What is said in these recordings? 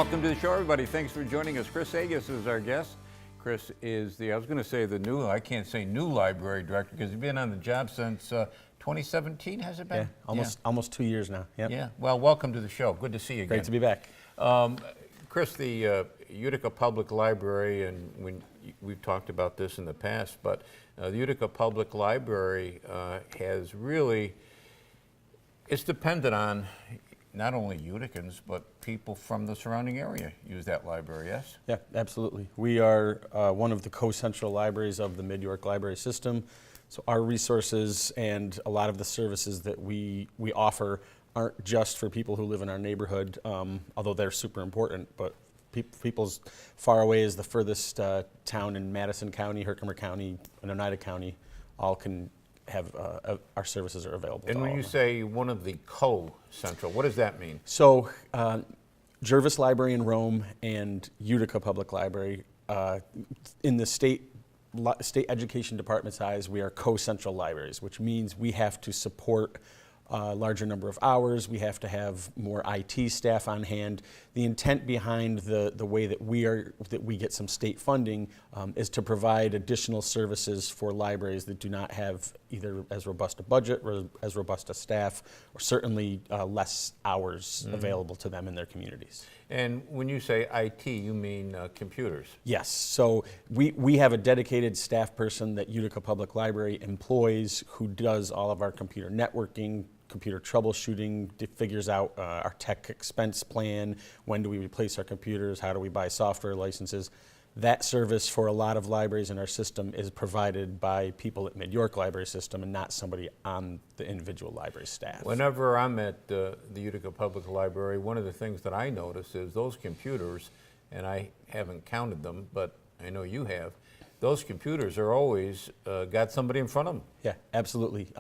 Welcome to the show, everybody. Thanks for joining us. Chris Sagaas is our guest. Chris is the, I was going to say the new, I can't say new library director because he's been on the job since 2017, has it been? Yeah, almost 2 years now. Yep. Yeah, well, welcome to the show. Good to see you again. Great to be back. Chris, the Utica Public Library, and we've talked about this in the past, but the Utica Public Library has really, it's dependent on not only Uticans, but people from the surrounding area use that library, yes? Yeah, absolutely. We are one of the co-central libraries of the Mid-York Library System. So our resources and a lot of the services that we offer aren't just for people who live in our neighborhood, although they're super important, but people's far away is the furthest town in Madison County, Herkimer County, and Oneida County, all can have our services are available. And when you say one of the co-central, what does that mean? So Jervis Library in Rome and Utica Public Library, in the state education department's eyes, we are co-central libraries, which means we have to support a larger number of hours. We have to have more IT staff on hand. The intent behind the way that we get some state funding is to provide additional services for libraries that do not have either as robust a budget or as robust a staff, or certainly less hours available to them in their communities. And when you say IT, you mean computers? Yes. So we have a dedicated staff person that Utica Public Library employs who does all of our computer networking, computer troubleshooting, figures out our tech expense plan, when do we replace our computers, how do we buy software licenses. That service for a lot of libraries in our system is provided by people at Mid-York Library System and not somebody on the individual library staff. Whenever I'm at the Utica Public Library, one of the things that I notice is those computers, and I haven't counted them, but I know you have, those computers are always got somebody in front of them. Yeah, absolutely.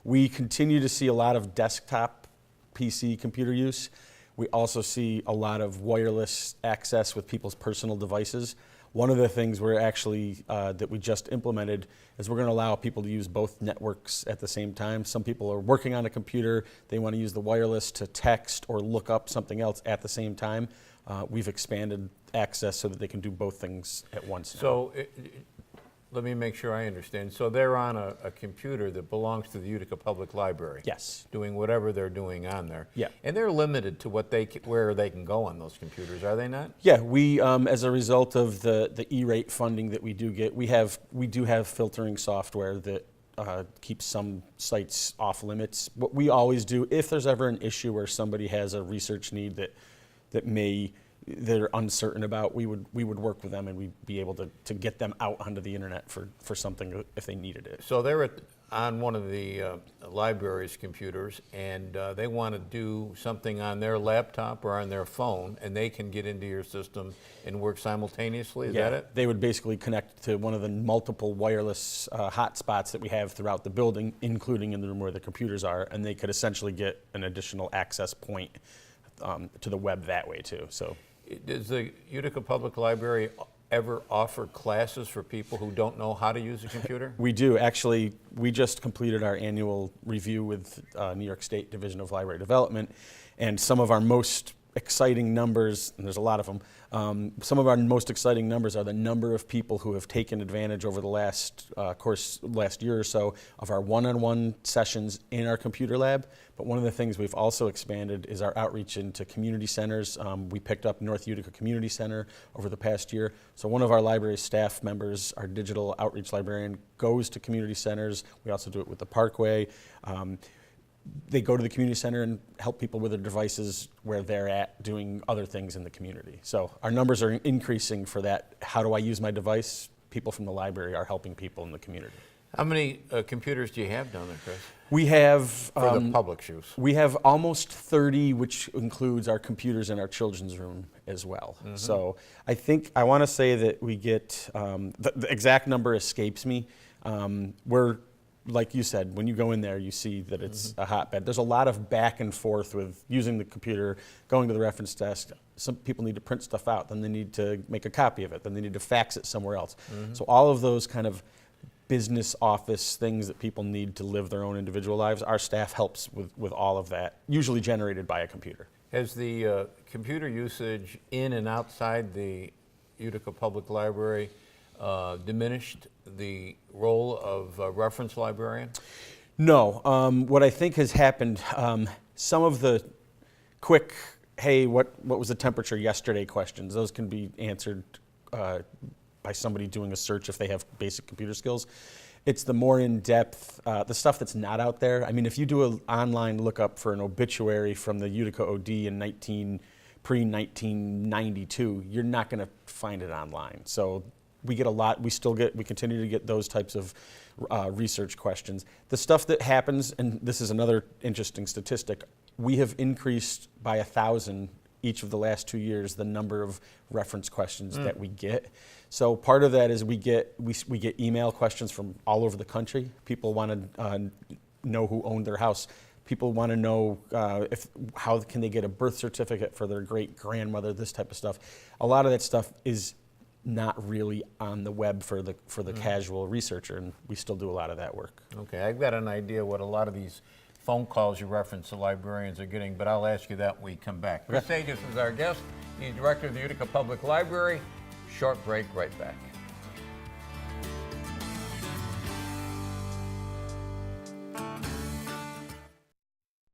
We continue to see a lot of desktop PC computer use. We also see a lot of wireless access with people's personal devices. One of the things we're actually, that we just implemented is we're going to allow people to use both networks at the same time. Some people are working on a computer, they want to use the wireless to text or look up something else at the same time. We've expanded access so that they can do both things at once. So let me make sure I understand. So they're on a computer that belongs to the Utica Public Library. Yes. Doing whatever they're doing on there. Yeah. And they're limited to what where they can go on those computers, are they not? Yeah, we as a result of the E-rate funding that we do get, we do have filtering software that keeps some sites off limits. What we always do, if there's ever an issue where somebody has a research need that they're uncertain about, we would work with them and we'd be able to get them out onto the internet for something if they needed it. So they're on one of the library's computers, and they want to do something on their laptop or on their phone, and they can get into your system and work simultaneously, is that it? They would basically connect to one of the multiple wireless hotspots that we have throughout the building, including in the room where the computers are, and they could essentially get an additional access point to the web that way too. So, does the Utica Public Library ever offer classes for people who don't know how to use a computer? We do. Actually, we just completed our annual review with New York State Division of Library Development, and some of our most exciting numbers, and there's a lot of them, some of our most exciting numbers are the number of people who have taken advantage over the last year or so of our one-on-one sessions in our computer lab. But one of the things we've also expanded is our outreach into community centers. We picked up North Utica Community Center over the past year. So one of our library staff members, our digital outreach librarian, goes to community centers. We also do it with the Parkway. They go to the community center and help people with their devices where they're at doing other things in the community. So our numbers are increasing for that. How do I use my device? People from the library are helping people in the community. How many computers do you have down there, Chris? We have for the public's use. We have almost 30, which includes our computers in our children's room as well. Mm-hmm. So I want to say that we get the exact number escapes me. We're, like you said, when you go in there, you see that it's a hotbed. There's a lot of back and forth with using the computer, going to the reference desk. Some people need to print stuff out, then they need to make a copy of it, then they need to fax it somewhere else. So all of those kind of business office things that people need to live their own individual lives, our staff helps with all of that, usually generated by a computer. Has the computer usage in and outside the Utica Public Library diminished the role of reference librarian? No. What I think has happened, some of the quick, hey, what was the temperature yesterday questions, those can be answered by somebody doing a search if they have basic computer skills. It's the more in-depth, the stuff that's not out there. I mean, if you do an online lookup for an obituary from the Utica OD in pre-1992, you're not going to find it online. So we get a lot, we continue to get those types of research questions. The stuff that happens, and this is another interesting statistic, we have increased by 1,000 each of the last 2 years the number of reference questions that we get. So part of that is we get email questions from all over the country. People want to know who owned their house. People want to know how can they get a birth certificate for their great-grandmother, this type of stuff. A lot of that stuff is not really on the web for the casual researcher, and we still do a lot of that work. Okay, I've got an idea what a lot of these phone calls you reference the librarians are getting, but I'll ask you that when we come back. Chris Sagaas is our guest. He's director of the Utica Public Library. Short break, right back.